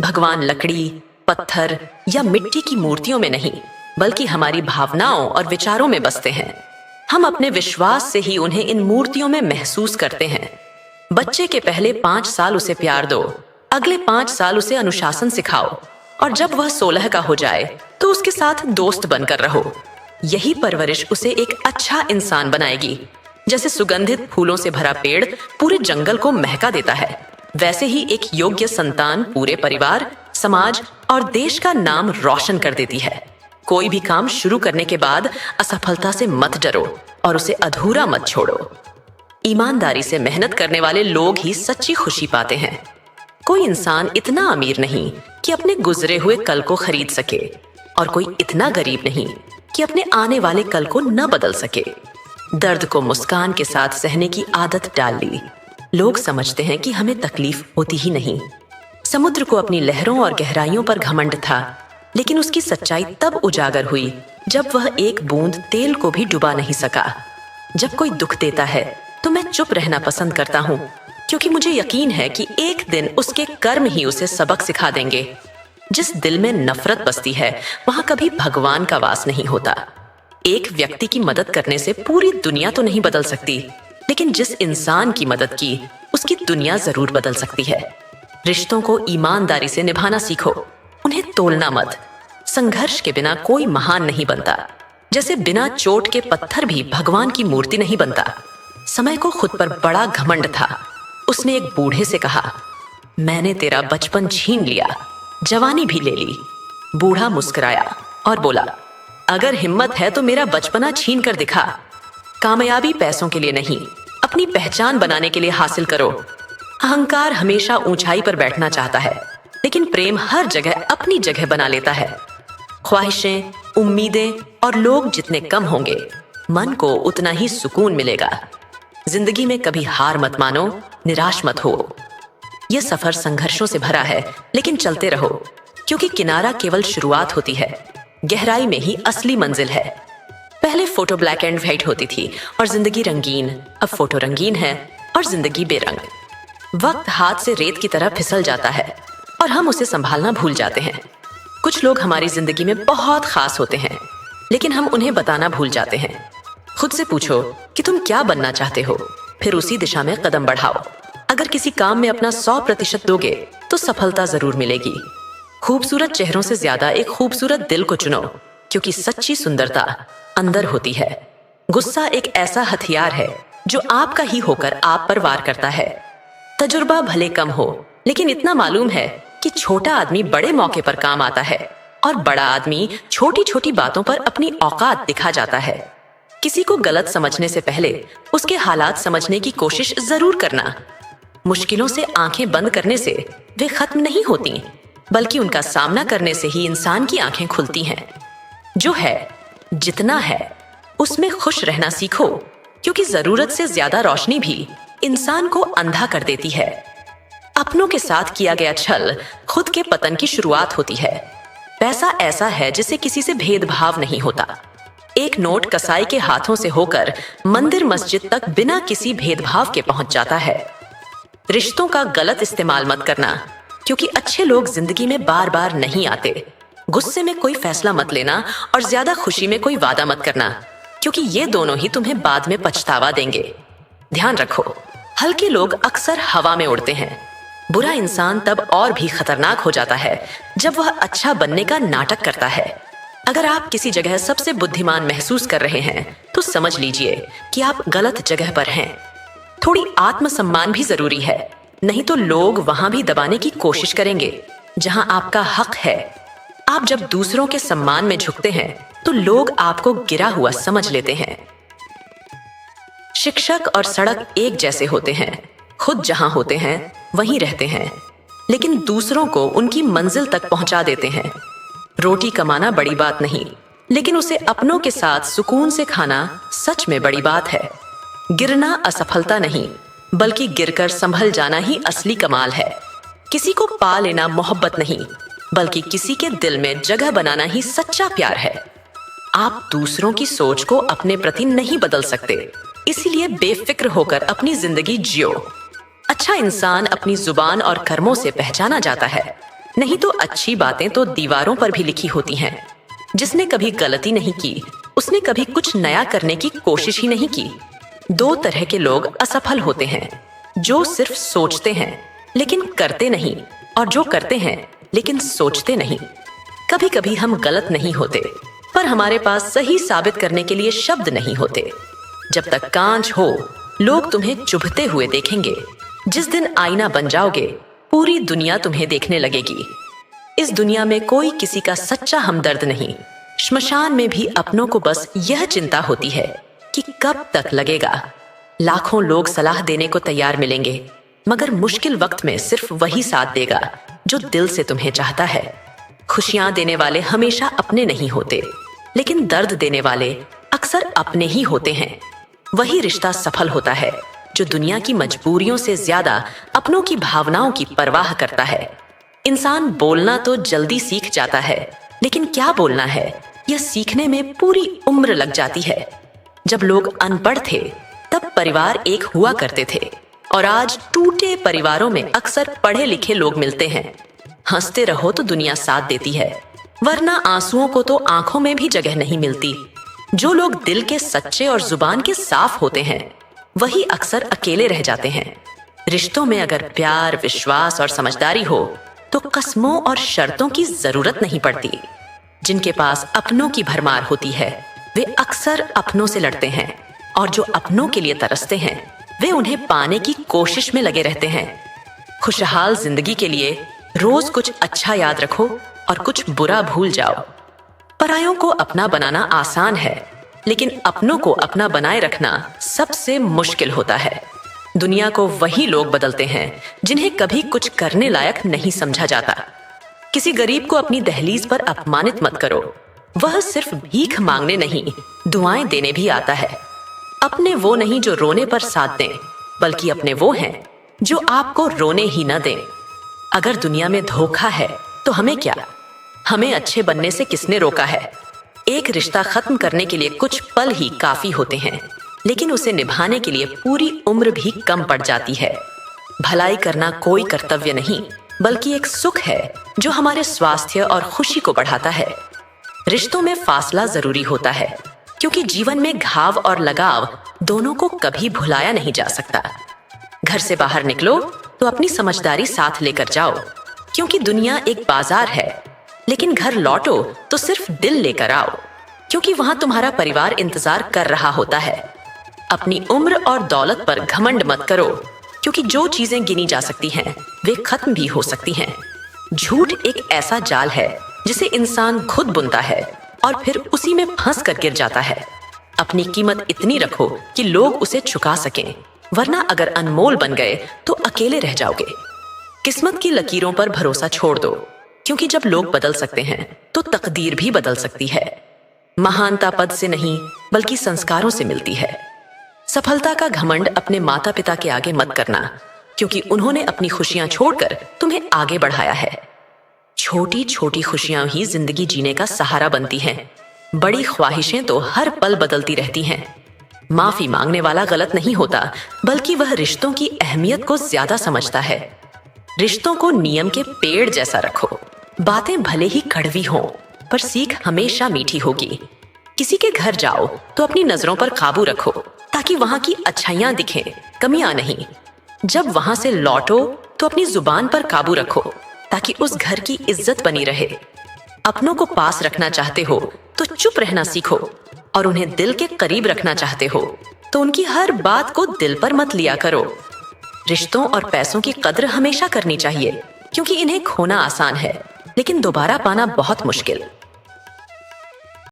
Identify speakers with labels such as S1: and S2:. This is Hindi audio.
S1: भगवान लकड़ी, पत्थर या मिट्टी की मूर्तियों में नहीं, बल्कि हमारी भावनाओं और विचारों में बसते हैं। हम अपने विश्वास से ही उन्हें इन मूर्तियों में महसूस करते हैं। बच्चे के पहले 5 साल उसे प्यार दो, अगले 5 साल उसे अनुशासन सिखाओ, और जब वह 16 का हो जाए तो उसके साथ दोस्त बनकर रहो। यही परवरिश उसे एक अच्छा इंसान बनाएगी। जैसे सुगंधित फूलों से भरा पेड़ पूरे जंगल को महका देता है, वैसे ही एक योग्य संतान पूरे परिवार, समाज और देश का नाम रोशन कर देती है। कोई भी काम शुरू करने के बाद असफलता से मत डरो और उसे अधूरा मत छोड़ो। ईमानदारी से मेहनत करने वाले लोग ही सच्ची खुशी पाते हैं। कोई इंसान इतना अमीर नहीं कि अपने गुजरे हुए कल को खरीद सके, और कोई इतना गरीब नहीं कि अपने आने वाले कल को न बदल सके। दर्द को मुस्कान के साथ सहने की आदत डाल ली। लोग समझते हैं कि हमें तकलीफ होती ही नहीं। समुद्र को अपनी लहरों और गहराइयों पर घमंड था, लेकिन उसकी सच्चाई तब उजागर हुई जब वह एक बूंद तेल को भी डुबा नहीं सका। जब कोई दुख देता है तो मैं चुप रहना पसंद करता हूँ, क्योंकि मुझे यकीन है कि एक दिन उसके कर्म ही उसे सबक सिखा देंगे। जिस दिल में नफरत बसती है वहां कभी भगवान का वास नहीं होता। एक व्यक्ति की मदद करने से पूरी दुनिया तो नहीं बदल सकती, लेकिन जिस इंसान की मदद की उसकी दुनिया जरूर बदल सकती है। रिश्तों को ईमानदारी से निभाना सीखो, उन्हें तोलना मत। संघर्ष के बिना कोई महान नहीं बनता, जैसे बिना चोट के पत्थर भी भगवान की मूर्ति नहीं बनता। समय को खुद पर बड़ा घमंड था। उसने एक बूढ़े से कहा, मैंने तेरा बचपन छीन लिया, जवानी भी ले ली। बूढ़ा मुस्कुराया और बोला, अगर हिम्मत है तो मेरा बचपना छीन कर दिखा। कामयाबी पैसों के लिए नहीं, अपनी पहचान बनाने के लिए हासिल करो। अहंकार हमेशा ऊंचाई पर बैठना चाहता है, लेकिन प्रेम हर जगह अपनी जगह बना लेता है। ख्वाहिशें, उम्मीदें और लोग जितने कम होंगे, मन को उतना ही सुकून मिलेगा। जिंदगी में कभी हार मत मानो, निराश मत हो। यह सफर संघर्षों से भरा है, लेकिन चलते रहो, क्योंकि किनारा केवल शुरुआत होती है, गहराई में ही असली मंजिल है। पहले फोटो ब्लैक एंड व्हाइट होती थी और जिंदगी रंगीन। अब फोटो रंगीन है और जिंदगी बेरंग। वक्त हाथ से रेत की तरह फिसल जाता है और हम उसे संभालना भूल जाते हैं। कुछ लोग हमारी जिंदगी में बहुत खास होते हैं, लेकिन हम उन्हें बताना भूल जाते हैं। खुद से पूछो कि तुम क्या बनना चाहते हो, फिर उसी दिशा में कदम बढ़ाओ। अगर किसी काम में अपना 100% दोगे तो सफलता जरूर मिलेगी। खूबसूरत चेहरों से ज्यादा एक खूबसूरत दिल को चुनो, क्योंकि सच्ची सुंदरता अंदर होती है। गुस्सा एक ऐसा हथियार है जो आपका ही होकर आप पर वार करता है। तजुर्बा भले कम हो, लेकिन इतना मालूम है कि छोटा आदमी बड़े मौके पर काम आता है और बड़ा आदमी छोटी छोटी बातों पर अपनी औकात दिखा जाता है। किसी को गलत समझने से पहले उसके हालात समझने की कोशिश जरूर करना। मुश्किलों से आंखें बंद करने से वे खत्म नहीं होती, बल्कि उनका सामना करने से ही इंसान की आंखें खुलती हैं। जो है, जितना है, उसमें खुश रहना सीखो, क्योंकि जरूरत से ज्यादा रोशनी भी इंसान को अंधा कर देती है। अपनों के साथ किया गया छल खुद के पतन की शुरुआत होती है। पैसा ऐसा है जिसे किसी से भेदभाव नहीं होता। एक नोट कसाई के हाथों से होकर मंदिर मस्जिद तक बिना किसी भेदभाव के पहुंच जाता है। रिश्तों का गलत इस्तेमाल मत करना, क्योंकि अच्छे लोग जिंदगी में बार बार नहीं आते। गुस्से में कोई फैसला मत लेना और ज्यादा खुशी में कोई वादा मत करना, क्योंकि ये दोनों ही तुम्हें बाद में पछतावा देंगे। ध्यान रखो, हल्के लोग अक्सर हवा में उड़ते हैं। बुरा इंसान तब और भी खतरनाक हो जाता है जब वह अच्छा बनने का नाटक करता है। अगर आप किसी जगह सबसे बुद्धिमान महसूस कर रहे हैं तो समझ लीजिए कि आप गलत जगह पर हैं। थोड़ी आत्मसम्मान भी जरूरी है, नहीं तो लोग वहां भी दबाने की कोशिश करेंगे जहां आपका हक है। आप जब दूसरों के सम्मान में झुकते हैं तो लोग आपको गिरा हुआ समझ लेते हैं। शिक्षक और सड़क एक जैसे होते हैं। खुद जहां होते हैं वहीं रहते हैं, लेकिन दूसरों को उनकी मंजिल तक पहुंचा देते हैं। रोटी कमाना बड़ी बात नहीं, लेकिन उसे अपनों के साथ सुकून से खाना सच में बड़ी बात है। गिरना असफलता नहीं, बल्कि गिरकर संभल जाना ही असली कमाल है। किसी को पा लेना मोहब्बत नहीं, बल्कि किसी के दिल में जगह बनाना ही सच्चा प्यार है। आप दूसरों की सोच को अपने प्रति नहीं बदल सकते, इसीलिए बेफिक्र होकर अपनी जिंदगी जियो। अच्छा इंसान अपनी जुबान और कर्मों से पहचाना जाता है। नहीं तो अच्छी बातें तो दीवारों पर भी लिखी होती हैं। जिसने कभी गलती नहीं की, उसने कभी कुछ नया करने की कोशिश ही नहीं की। दो तरह के लोग असफल होते हैं, जो सिर्फ सोचते हैं लेकिन करते नहीं, और जो करते हैं लेकिन सोचते नहीं। कभी कभी हम गलत नहीं होते, पर हमारे पास सही साबित करने के लिए शब्द नहीं होते। जब तक कांच हो, लोग तुम्हें चुभते हुए देखेंगे। जिस दिन आईना बन जाओगे, पूरी दुनिया तुम्हें देखने लगेगी। इस दुनिया में कोई किसी का सच्चा हमदर्द नहीं। श्मशान में भी अपनों को बस यह चिंता होती है कि कब तक लगेगा। लाखों लोग सलाह देने को तैयार मिलेंगे, मगर मुश्किल वक्त में सिर्फ वही साथ देगा जो दिल से तुम्हें चाहता है। खुशियां देने वाले हमेशा अपने नहीं होते, लेकिन दर्द देने वाले अक्सर अपने ही होते हैं। वही रिश्ता सफल होता है जो दुनिया की मजबूरियों से ज्यादा अपनों की भावनाओं की परवाह करता है। इंसान बोलना तो जल्दी सीख जाता है, लेकिन क्या बोलना है यह सीखने में पूरी उम्र लग जाती है। जब लोग अनपढ़ थे, तब परिवार एक हुआ करते थे, और आज टूटे परिवारों में अक्सर पढ़े लिखे लोग मिलते हैं। हंसते रहो तो दुनिया साथ देती है, वरना आंसुओं को तो आंखों में भी जगह नहीं मिलती। जो लोग दिल के सच्चे और जुबान के साफ होते हैं, वही अक्सर अकेले रह जाते हैं। रिश्तों में अगर प्यार, विश्वास और समझदारी हो, तो कस्मों और शर्तों की जरूरत नहीं पड़ती। जिनके पास अपनों की भरमार होती है, वे अक्सर अपनों से लड़ते हैं, और जो अपनों के लिए तरसते हैं, वे उन्हें पाने की कोशिश में लगे रहते हैं। खुशहाल जिंदगी के लिए रोज कुछ अच्छा याद रखो और कुछ बुरा भूल जाओ। परायों को अपना बनाना आसान है, लेकिन अपनों को अपना बनाए रखना सबसे मुश्किल होता है। दुनिया को वही लोग बदलते हैं जिन्हें कभी कुछ करने लायक नहीं समझा जाता। किसी गरीब को अपनी दहलीज पर अपमानित मत करो। वह सिर्फ भीख मांगने नहीं, दुआएं देने भी आता है। अपने वो नहीं जो रोने पर साथ दें, बल्कि अपने वो हैं जो आपको रोने ही न दें। अगर दुनिया में धोखा है तो हमें क्या? हमें अच्छे बनने से किसने रोका है? एक रिश्ता खत्म करने के लिए कुछ पल ही काफी होते हैं, लेकिन उसे निभाने के लिए पूरी उम्र भी कम पड़ जाती है। भलाई करना कोई कर्तव्य नहीं, बल्कि एक सुख है जो हमारे स्वास्थ्य और खुशी को बढ़ाता है। रिश्तों में फासला जरूरी होता है, क्योंकि जीवन में घाव और लगाव दोनों को कभी भुलाया नहीं जा सकता। घर से बाहर निकलो तो अपनी समझदारी साथ लेकर जाओ, क्योंकि दुनिया एक बाजार है। लेकिन घर लौटो तो सिर्फ दिल लेकर आओ, क्योंकि वहां तुम्हारा परिवार इंतजार कर रहा होता है। अपनी उम्र और दौलत पर घमंड मत करो, क्योंकि जो चीजें गिनी जा सकती हैं, वे खत्म भी हो सकती हैं। झूठ एक ऐसा जाल है जिसे इंसान खुद बुनता है और फिर उसी में फंस कर गिर जाता है। अपनी कीमत इतनी रखो कि लोग उसे चुका सकें, वरना अगर अनमोल बन गए तो अकेले रह जाओगे। किस्मत की लकीरों पर भरोसा छोड़ दो, क्योंकि जब लोग बदल सकते हैं तो तकदीर भी बदल सकती है। महानता पद से नहीं, बल्कि संस्कारों से मिलती है। सफलता का घमंड अपने माता पिता के आगे मत करना, क्योंकि उन्होंने अपनी खुशियां छोड़कर तुम्हें आगे बढ़ाया है। छोटी छोटी खुशियां ही जिंदगी जीने का सहारा बनती हैं। बड़ी ख्वाहिशें तो हर पल बदलती रहती हैं। माफी मांगने वाला गलत नहीं होता, बल्कि वह रिश्तों की अहमियत को ज्यादा समझता है। रिश्तों को नियम के पेड़ जैसा रखो। बातें भले ही कड़वी हों, पर सीख हमेशा मीठी होगी। किसी के घर जाओ तो अपनी नजरों पर काबू रखो, ताकि वहां की अच्छाइयां दिखें, कमियां नहीं। जब वहां से लौटो तो अपनी जुबान पर काबू रखो, ताकि उस घर की इज्जत बनी रहे। अपनों को पास रखना चाहते हो तो चुप रहना सीखो, और उन्हें दिल के करीब रखना चाहते हो तो उनकी हर बात को दिल पर मत लिया करो। रिश्तों और पैसों की कद्र हमेशा करनी चाहिए, क्योंकि इन्हें खोना आसान है, लेकिन दोबारा पाना बहुत मुश्किल।